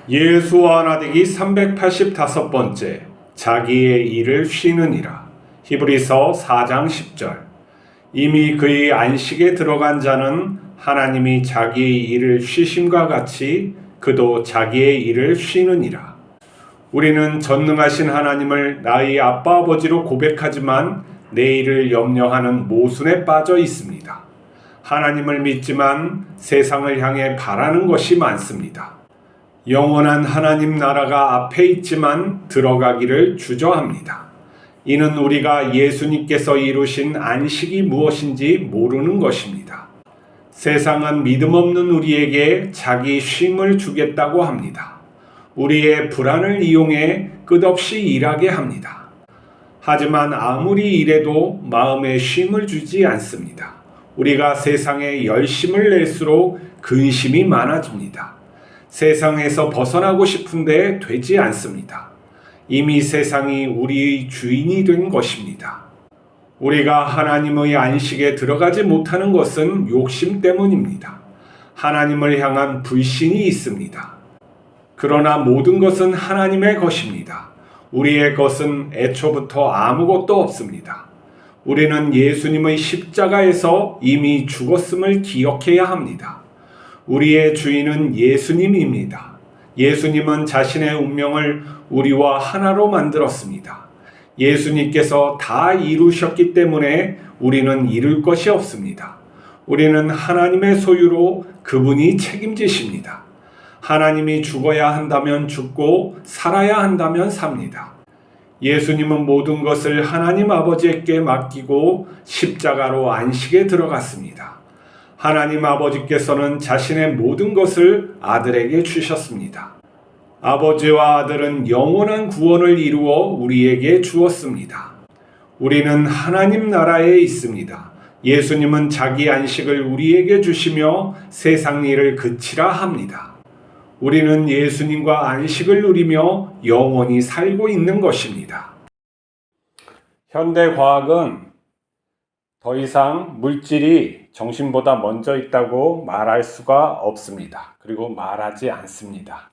예수 하나되기 385번째 자기의 일을 쉬느니라. 히브리서 4장 10절. 이미 그의 안식에 들어간 자는 하나님이 자기의 일을 쉬심과 같이 그도 자기의 일을 쉬느니라. 우리는 전능하신 하나님을 나의 아빠 아버지로 고백하지만 내일을 염려하는 모순에 빠져 있습니다. 하나님을 믿지만 세상을 향해 바라는 것이 많습니다. 영원한 하나님 나라가 앞에 있지만 들어가기를 주저합니다. 이는 우리가 예수님께서 이루신 안식이 무엇인지 모르는 것입니다. 세상은 믿음 없는 우리에게 자기 쉼을 주겠다고 합니다. 우리의 불안을 이용해 끝없이 일하게 합니다. 하지만 아무리 일해도 마음에 쉼을 주지 않습니다. 우리가 세상에 열심을 낼수록 근심이 많아집니다. 세상에서 벗어나고 싶은데 되지 않습니다. 이미 세상이 우리의 주인이 된 것입니다. 우리가 하나님의 안식에 들어가지 못하는 것은 욕심 때문입니다. 하나님을 향한 불신이 있습니다. 그러나 모든 것은 하나님의 것입니다. 우리의 것은 애초부터 아무것도 없습니다. 우리는 예수님의 십자가에서 이미 죽었음을 기억해야 합니다. 우리의 주인은 예수님입니다. 예수님은 자신의 운명을 우리와 하나로 만들었습니다. 예수님께서 다 이루셨기 때문에 우리는 이룰 것이 없습니다. 우리는 하나님의 소유로 그분이 책임지십니다. 하나님이 죽어야 한다면 죽고 살아야 한다면 삽니다. 예수님은 모든 것을 하나님 아버지께 맡기고 십자가로 안식에 들어갔습니다. 하나님 아버지께서는 자신의 모든 것을 아들에게 주셨습니다. 아버지와 아들은 영원한 구원을 이루어 우리에게 주었습니다. 우리는 하나님 나라에 있습니다. 예수님은 자기 안식을 우리에게 주시며 세상 일을 그치라 합니다. 우리는 예수님과 안식을 누리며 영원히 살고 있는 것입니다. 현대 과학은 더 이상 물질이 정신보다 먼저 있다고 말할 수가 없습니다. 그리고 말하지 않습니다.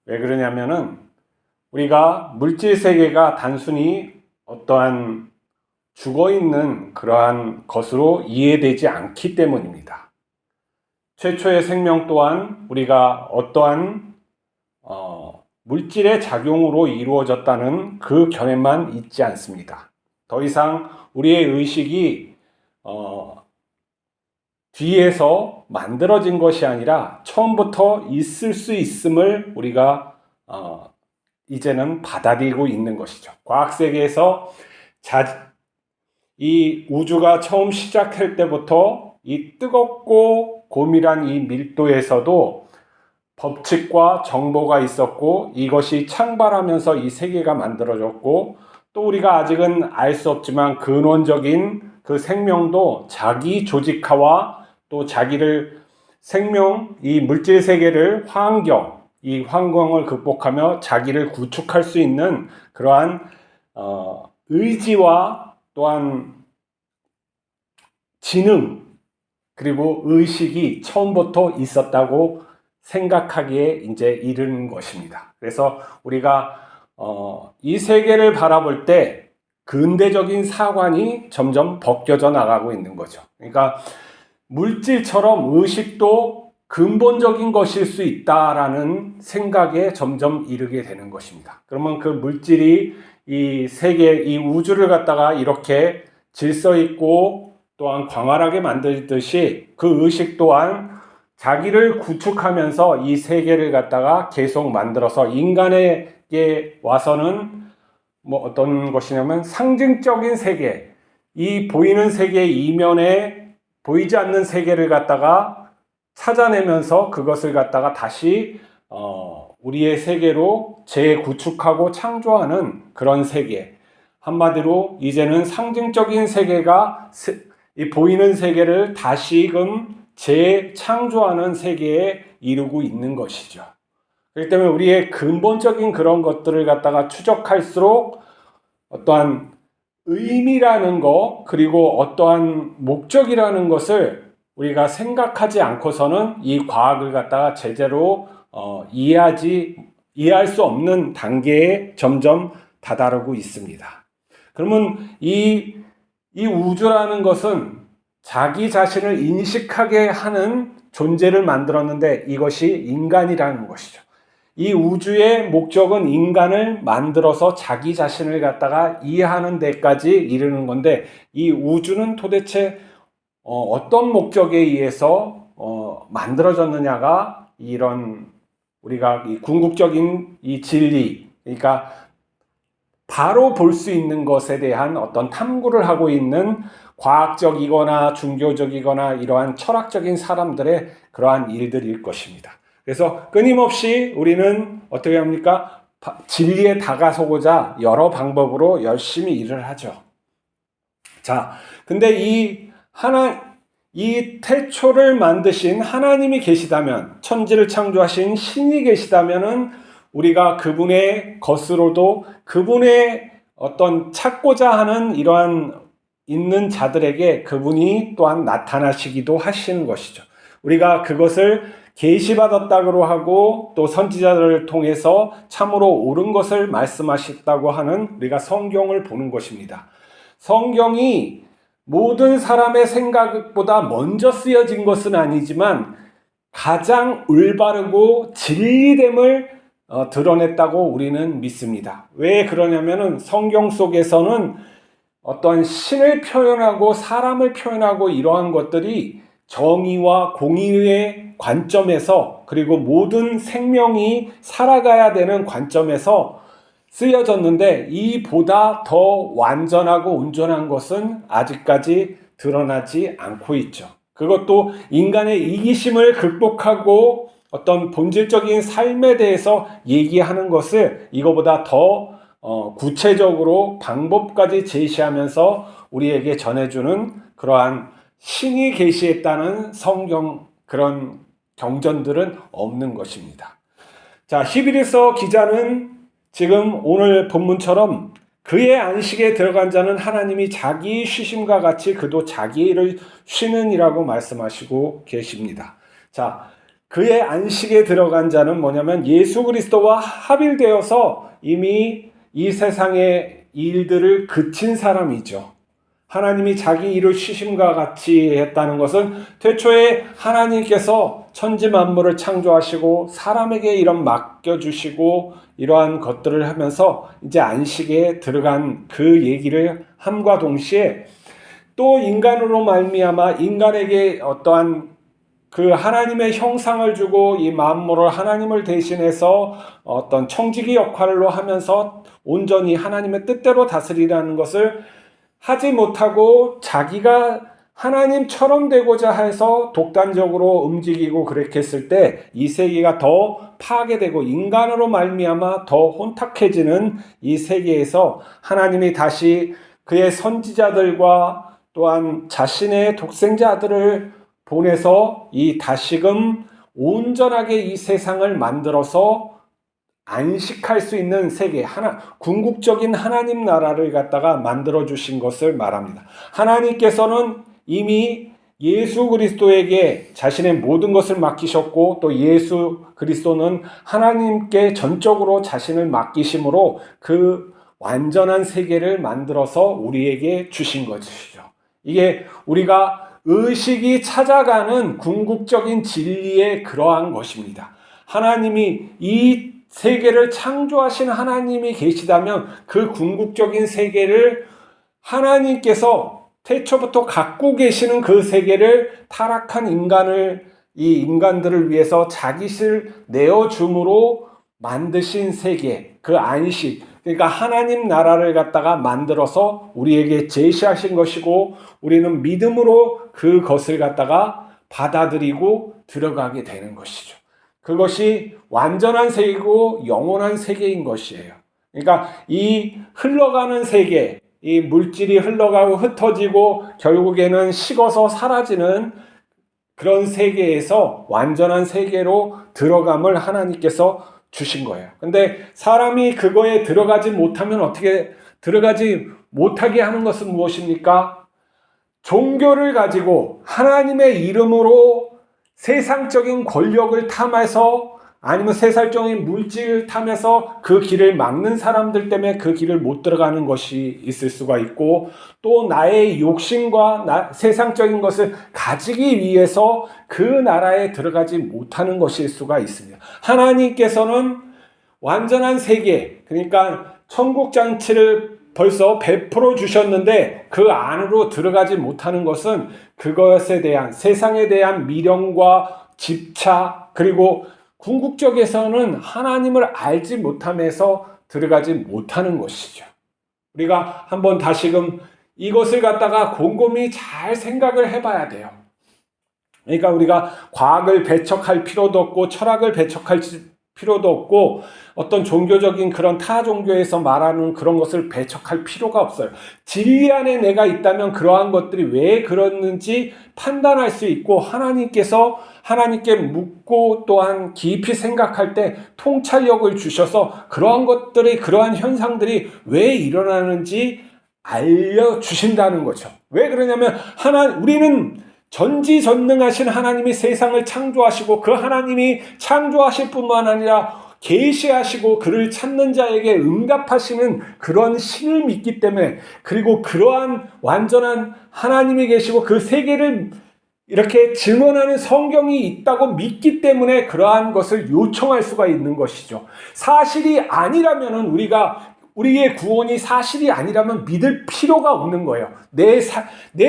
왜 그러냐면은 우리가 물질 세계가 단순히 어떠한 죽어있는 그러한 것으로 이해되지 않기 때문입니다. 최초의 생명 또한 우리가 어떠한 물질의 작용으로 이루어졌다는 그 견해만 있지 않습니다. 더 이상 우리의 의식이 뒤에서 만들어진 것이 아니라 처음부터 있을 수 있음을 우리가 이제는 받아들이고 있는 것이죠. 과학세계에서 이 우주가 처음 시작할 때부터 이 뜨겁고 고밀한 이 밀도에서도 법칙과 정보가 있었고 이것이 창발하면서 이 세계가 만들어졌고 또 우리가 아직은 알 수 없지만 근원적인 그 생명도 자기 조직화와 또 자기를 이 물질 세계를 이 환경을 극복하며 자기를 구축할 수 있는 그러한 의지와 또한 지능 그리고 의식이 처음부터 있었다고 생각하기에 이제 이르는 것입니다. 그래서 우리가 이 세계를 바라볼 때 근대적인 사관이 점점 벗겨져 나가고 있는 거죠. 그러니까 물질처럼 의식도 근본적인 것일 수 있다라는 생각에 점점 이르게 되는 것입니다. 그러면 그 물질이 이 세계, 이 우주를 갖다가 이렇게 질서 있고 또한 광활하게 만들듯이 그 의식 또한 자기를 구축하면서 이 세계를 갖다가 계속 만들어서 인간에게 와서는 어떤 것이냐면 상징적인 세계, 이 보이는 세계 이면에 보이지 않는 세계를 갖다가 찾아내면서 그것을 갖다가 다시 우리의 세계로 재구축하고 창조하는 그런 세계. 한마디로 이제는 상징적인 세계가 이 보이는 세계를 다시금 재창조하는 세계에 이르고 있는 것이죠. 그렇기 때문에 우리의 근본적인 그런 것들을 갖다가 추적할수록 어떠한 의미라는 것 그리고 어떠한 목적이라는 것을 우리가 생각하지 않고서는 이 과학을 갖다가 제대로 이해할 수 없는 단계에 점점 다다르고 있습니다. 그러면 이 우주라는 것은 자기 자신을 인식하게 하는 존재를 만들었는데 이것이 인간이라는 것이죠. 이 우주의 목적은 인간을 만들어서 자기 자신을 갖다가 이해하는 데까지 이르는 건데, 이 우주는 도대체 어떤 목적에 의해서 만들어졌느냐가 이런 우리가 이 궁극적인 이 진리, 그러니까 바로 볼 수 있는 것에 대한 어떤 탐구를 하고 있는 과학적이거나 종교적이거나 이러한 철학적인 사람들의 그러한 일들일 것입니다. 그래서 끊임없이 우리는 어떻게 합니까? 진리에 다가서고자 여러 방법으로 열심히 일을 하죠. 자, 근데 이 태초를 만드신 하나님이 계시다면, 천지를 창조하신 신이 계시다면은 우리가 그분의 것으로도 그분의 어떤 찾고자 하는 이러한 있는 자들에게 그분이 또한 나타나시기도 하시는 것이죠. 우리가 그것을 계시받았다고 하고 또 선지자들을 통해서 참으로 옳은 것을 말씀하셨다고 하는 우리가 성경을 보는 것입니다. 성경이 모든 사람의 생각보다 먼저 쓰여진 것은 아니지만 가장 올바르고 진리됨을 드러냈다고 우리는 믿습니다. 왜 그러냐면은 성경 속에서는 어떤 신을 표현하고 사람을 표현하고 이러한 것들이 정의와 공의의 관점에서, 그리고 모든 생명이 살아가야 되는 관점에서 쓰여졌는데, 이보다 더 완전하고 온전한 것은 아직까지 드러나지 않고 있죠. 그것도 인간의 이기심을 극복하고 어떤 본질적인 삶에 대해서 얘기하는 것을 이거보다 더 구체적으로 방법까지 제시하면서 우리에게 전해주는 그러한 신이 계시했다는 성경 그런 경전들은 없는 것입니다. 자, 히브리서 기자는 지금 오늘 본문처럼 그의 안식에 들어간 자는 하나님이 자기 쉬심과 같이 그도 자기 일을 쉬는 이라고 말씀하시고 계십니다. 자, 그의 안식에 들어간 자는 뭐냐면 예수 그리스도와 합일되어서 이미 이 세상의 일들을 그친 사람이죠. 하나님이 자기 일을 쉬심과 같이 했다는 것은 태초에 하나님께서 천지 만물을 창조하시고 사람에게 이런 맡겨주시고 이러한 것들을 하면서 이제 안식에 들어간 그 얘기를 함과 동시에 또 인간으로 말미암아 인간에게 어떠한 그 하나님의 형상을 주고 이 만물을 하나님을 대신해서 어떤 청지기 역할로 하면서 온전히 하나님의 뜻대로 다스리라는 것을 하지 못하고 자기가 하나님처럼 되고자 해서 독단적으로 움직이고 그렇게 했을 때 이 세계가 더 파괴되고 인간으로 말미암아 더 혼탁해지는 이 세계에서 하나님이 다시 그의 선지자들과 또한 자신의 독생자들을 보내서 이 다시금 온전하게 이 세상을 만들어서 안식할 수 있는 세계, 궁극적인 하나님 나라를 갖다가 만들어 주신 것을 말합니다. 하나님께서는 이미 예수 그리스도에게 자신의 모든 것을 맡기셨고 또 예수 그리스도는 하나님께 전적으로 자신을 맡기심으로 그 완전한 세계를 만들어서 우리에게 주신 것이죠. 이게 우리가 의식이 찾아가는 궁극적인 진리의 그러한 것입니다. 하나님이 이 세계를 창조하신 하나님이 계시다면 그 궁극적인 세계를 하나님께서 태초부터 갖고 계시는 그 세계를 타락한 이 인간들을 위해서 자기를 내어줌으로 만드신 세계, 그 안식, 그러니까 하나님 나라를 갖다가 만들어서 우리에게 제시하신 것이고 우리는 믿음으로 그것을 갖다가 받아들이고 들어가게 되는 것이죠. 그것이 완전한 세계고 영원한 세계인 것이에요. 그러니까 이 흘러가는 세계, 이 물질이 흘러가고 흩어지고 결국에는 식어서 사라지는 그런 세계에서 완전한 세계로 들어감을 하나님께서 주신 거예요. 근데 사람이 그거에 들어가지 못하면 어떻게 들어가지 못하게 하는 것은 무엇입니까? 종교를 가지고 하나님의 이름으로 세상적인 권력을 탐해서 아니면 세살적인 물질 타면서 그 길을 막는 사람들 때문에 그 길을 못 들어가는 것이 있을 수가 있고, 또 나의 욕심과 세상적인 것을 가지기 위해서 그 나라에 들어가지 못하는 것일 수가 있습니다. 하나님께서는 완전한 세계, 그러니까 천국 잔치를 벌써 베풀어 주셨는데 그 안으로 들어가지 못하는 것은 그것에 대한, 세상에 대한 미련과 집착, 그리고 궁극적에서는 하나님을 알지 못하면서 들어가지 못하는 것이죠. 우리가 한번 다시금 이것을 갖다가 곰곰이 잘 생각을 해봐야 돼요. 그러니까 우리가 과학을 배척할 필요도 없고 철학을 배척할 필요도 없고 어떤 종교적인 그런 타 종교에서 말하는 그런 것을 배척할 필요가 없어요. 진리 안에 내가 있다면 그러한 것들이 왜 그렇는지 판단할 수 있고, 하나님께 묻고 또한 깊이 생각할 때 통찰력을 주셔서 그러한 것들이, 그러한 현상들이 왜 일어나는지 알려주신다는 거죠. 왜 그러냐면 우리는 전지전능하신 하나님이 세상을 창조하시고 그 하나님이 창조하실 뿐만 아니라 계시하시고 그를 찾는 자에게 응답하시는 그런 신을 믿기 때문에, 그리고 그러한 완전한 하나님이 계시고 그 세계를 이렇게 증언하는 성경이 있다고 믿기 때문에 그러한 것을 요청할 수가 있는 것이죠. 사실이 아니라면, 우리의 구원이 사실이 아니라면 믿을 필요가 없는 거예요. 내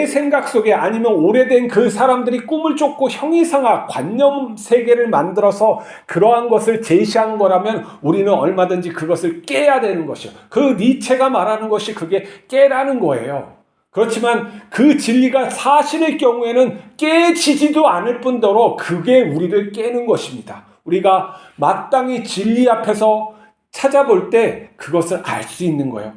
생각 속에, 아니면 오래된 그 사람들이 꿈을 쫓고 형이상학, 관념 세계를 만들어서 그러한 것을 제시한 거라면 우리는 얼마든지 그것을 깨야 되는 것이요. 그 니체가 말하는 것이 그게 깨라는 거예요. 그렇지만 그 진리가 사실일 경우에는 깨지지도 않을 뿐더러 그게 우리를 깨는 것입니다. 우리가 마땅히 진리 앞에서 찾아볼 때 그것을 알 수 있는 거예요.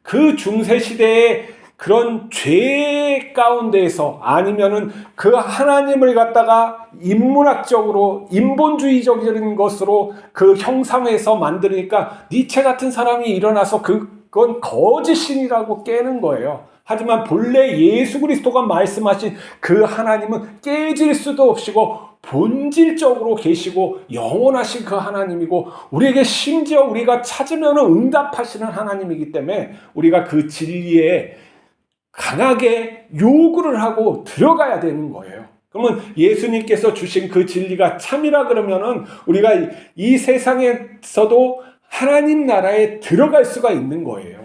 그 중세시대의 그런 죄 가운데에서, 아니면은 그 하나님을 갖다가 인문학적으로 인본주의적인 것으로 그 형상해서 만드니까 니체 같은 사람이 일어나서 그건 거짓신이라고 깨는 거예요. 하지만 본래 예수 그리스도가 말씀하신 그 하나님은 깨질 수도 없이고 본질적으로 계시고 영원하신 그 하나님이고, 우리에게 심지어 우리가 찾으면 응답하시는 하나님이기 때문에 우리가 그 진리에 강하게 요구를 하고 들어가야 되는 거예요. 그러면 예수님께서 주신 그 진리가 참이라 그러면은 우리가 이 세상에서도 하나님 나라에 들어갈 수가 있는 거예요.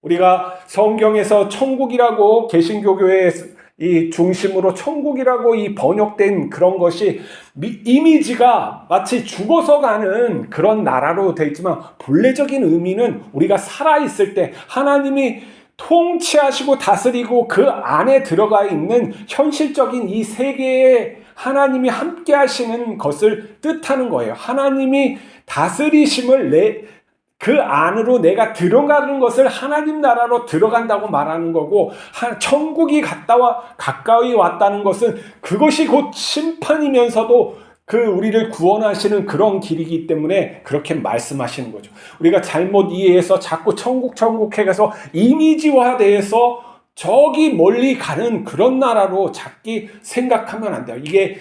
우리가 성경에서 천국이라고, 개신교교의 이 중심으로 천국이라고 이 번역된 그런 것이 이미지가 마치 죽어서 가는 그런 나라로 되어 있지만, 본래적인 의미는 우리가 살아있을 때 하나님이 통치하시고 다스리고 그 안에 들어가 있는 현실적인 이 세계에 하나님이 함께 하시는 것을 뜻하는 거예요. 하나님이 다스리심을 그 안으로 내가 들어가는 것을 하나님 나라로 들어간다고 말하는 거고, 천국이 가까이 왔다는 것은 그것이 곧 심판이면서도 그 우리를 구원하시는 그런 길이기 때문에 그렇게 말씀하시는 거죠. 우리가 잘못 이해해서 자꾸 천국 해서 이미지화돼서 저기 멀리 가는 그런 나라로 자꾸 생각하면 안 돼요. 이게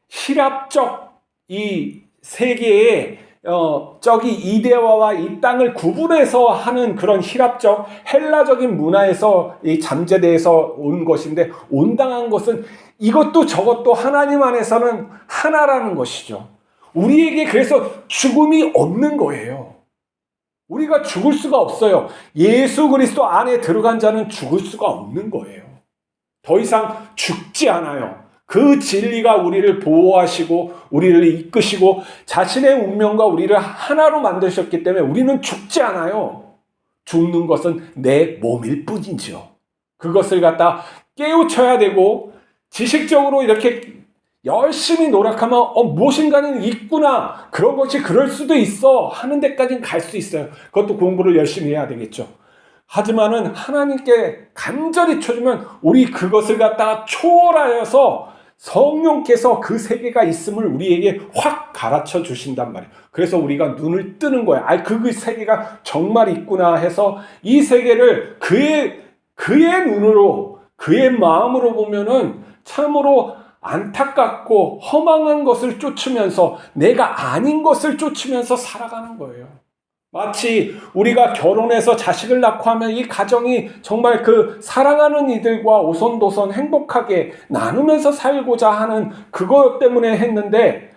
시랍적 이 세계에 저기 이데와와 이 땅을 구분해서 하는 그런 히랍적 헬라적인 문화에서 이 잠재돼서 온 것인데, 온당한 것은 이것도 저것도 하나님 안에서는 하나라는 것이죠. 우리에게 그래서 죽음이 없는 거예요. 우리가 죽을 수가 없어요. 예수 그리스도 안에 들어간 자는 죽을 수가 없는 거예요. 더 이상 죽지 않아요. 그 진리가 우리를 보호하시고 우리를 이끄시고 자신의 운명과 우리를 하나로 만드셨기 때문에 우리는 죽지 않아요. 죽는 것은 내 몸일 뿐이죠. 그것을 갖다 깨우쳐야 되고, 지식적으로 이렇게 열심히 노력하면 무엇인가는 있구나, 그런 것이 그럴 수도 있어 하는 데까지는 갈 수 있어요. 그것도 공부를 열심히 해야 되겠죠. 하지만은 하나님께 간절히 쳐주면 우리 그것을 갖다가 초월하여서 성령께서 그 세계가 있음을 우리에게 확 가르쳐 주신단 말이에요. 그래서 우리가 눈을 뜨는 거예요. 그 세계가 정말 있구나 해서 이 세계를 그의 눈으로, 그의 마음으로 보면은 참으로 안타깝고 허망한 것을 쫓으면서 내가 아닌 것을 쫓으면서 살아가는 거예요. 마치 우리가 결혼해서 자식을 낳고 하면 이 가정이 정말 그 사랑하는 이들과 오손도손 행복하게 나누면서 살고자 하는 그것 때문에 했는데,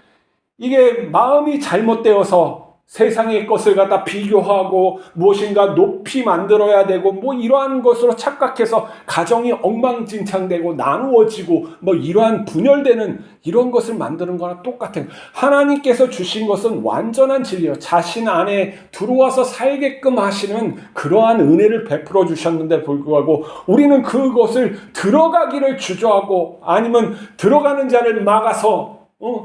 이게 마음이 잘못되어서 세상의 것을 갖다 비교하고 무엇인가 높이 만들어야 되고 뭐 이러한 것으로 착각해서 가정이 엉망진창되고 나누어지고 뭐 이러한 분열되는 이런 것을 만드는 거랑 똑같은, 하나님께서 주신 것은 완전한 진리요, 자신 안에 들어와서 살게끔 하시는 그러한 은혜를 베풀어 주셨는데 불구하고 우리는 그것을 들어가기를 주저하고 아니면 들어가는 자를 막아서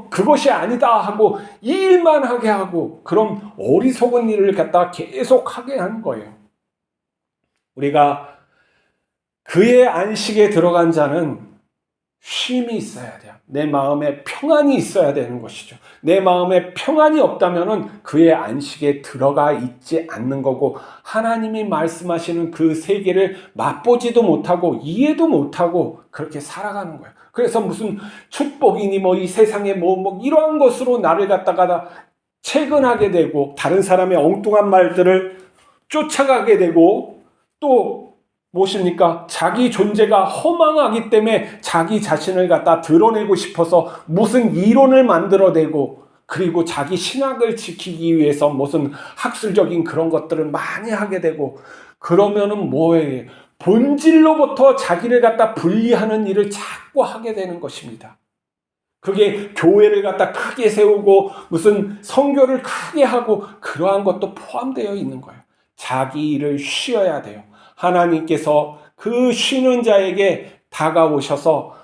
그것이 아니다 하고 이 일만 하게 하고 그런 어리석은 일을 갖다 계속 하게 하는 거예요. 우리가 그의 안식에 들어간 자는 쉼이 있어야 돼요. 내 마음에 평안이 있어야 되는 것이죠. 내 마음에 평안이 없다면 그의 안식에 들어가 있지 않는 거고, 하나님이 말씀하시는 그 세계를 맛보지도 못하고 이해도 못하고 그렇게 살아가는 거예요. 그래서 무슨 축복이니 뭐 이 세상에 뭐 이러한 것으로 나를 갖다가 채근하게 되고 다른 사람의 엉뚱한 말들을 쫓아가게 되고, 또 무엇입니까? 자기 존재가 허망하기 때문에 자기 자신을 갖다 드러내고 싶어서 무슨 이론을 만들어내고, 그리고 자기 신학을 지키기 위해서 무슨 학술적인 그런 것들을 많이 하게 되고, 그러면은 뭐예요? 본질로부터 자기를 갖다 분리하는 일을 자꾸 하게 되는 것입니다. 그게 교회를 갖다 크게 세우고 무슨 선교를 크게 하고 그러한 것도 포함되어 있는 거예요. 자기 일을 쉬어야 돼요. 하나님께서 그 쉬는 자에게 다가오셔서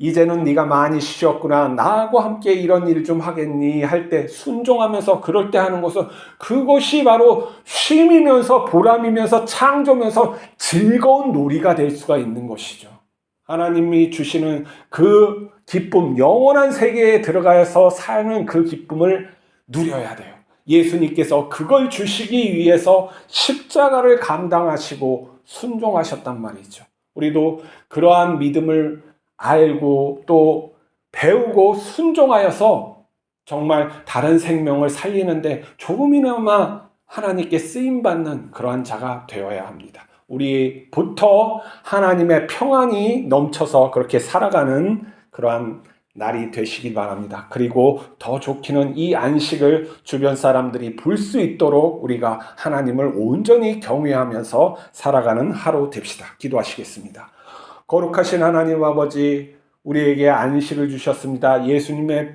이제는 네가 많이 쉬었구나, 나하고 함께 이런 일 좀 하겠니 할 때 순종하면서 그럴 때 하는 것은, 그것이 바로 쉼이면서 보람이면서 창조면서 즐거운 놀이가 될 수가 있는 것이죠. 하나님이 주시는 그 기쁨, 영원한 세계에 들어가서 사는 그 기쁨을 누려야 돼요. 예수님께서 그걸 주시기 위해서 십자가를 감당하시고 순종하셨단 말이죠. 우리도 그러한 믿음을 알고 또 배우고 순종하여서 정말 다른 생명을 살리는데 조금이나마 하나님께 쓰임받는 그러한 자가 되어야 합니다. 우리부터 하나님의 평안이 넘쳐서 그렇게 살아가는 그러한 날이 되시길 바랍니다. 그리고 더 좋기는 이 안식을 주변 사람들이 볼 수 있도록 우리가 하나님을 온전히 경외하면서 살아가는 하루 됩시다. 기도하시겠습니다. 거룩하신 하나님 아버지, 우리에게 안식을 주셨습니다. 예수님의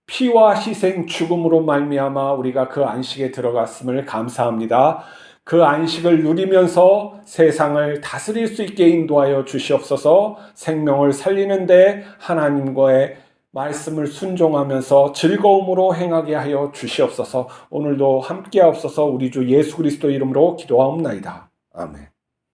피와 희생 죽음으로 말미암아 우리가 그 안식에 들어갔음을 감사합니다. 그 안식을 누리면서 세상을 다스릴 수 있게 인도하여 주시옵소서. 생명을 살리는데 하나님과의 말씀을 순종하면서 즐거움으로 행하게 하여 주시옵소서. 오늘도 함께하옵소서. 우리 주 예수 그리스도 이름으로 기도하옵나이다. 아멘.